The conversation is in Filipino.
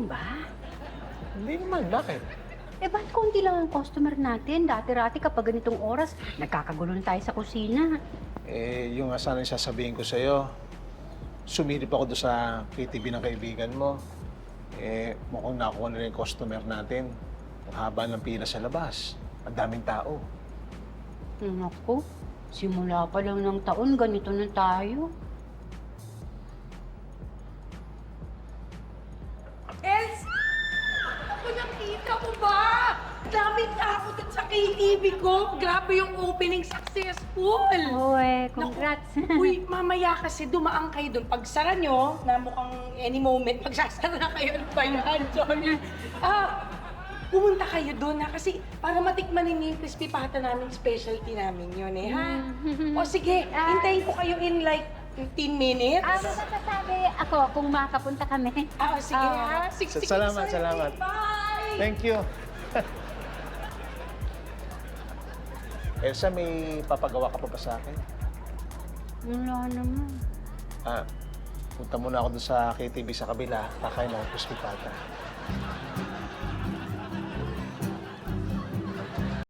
ba? Hindi naman, bakit? Eh, ba't konti lang ang customer natin? Dati-rati kapag ganitong oras, nagkakagulon tayo sa kusina. Eh, yung nga sana yung sasabihin ko sa'yo, sumilip ako doon sa KTV ng kaibigan mo. Eh, mukhang nakuha na rin yung customer natin. Ang haba ng pila sa labas. Ang daming tao. Naku, simula pa lang ng taon, ganito na tayo. Elsa! Ako nakita mo ba? Daming tao dun sa KTV ko. Grabe yung opening successful. Congrats. Naku, uy, mamaya kasi dumaan kayo dun. Pag sara nyo, na mukhang any moment, magsasara na kayo. Ano ba yan? Sorry. Pumunta kayo dun ha, kasi para matikman ninyo yung crispy pata namin, specialty namin yun eh, ha? O sige, hintayin ko kayo in like 15 minutes. Masasabi ako kung makapunta kami. Sige ha. Sige, Salamat, sige, salamat. Bye! Thank you. Elsa, may papagawa ka pa ba sa akin? Wala naman. Punta muna ako doon sa KTV sa kabila. Kakain ako ng crispy pata.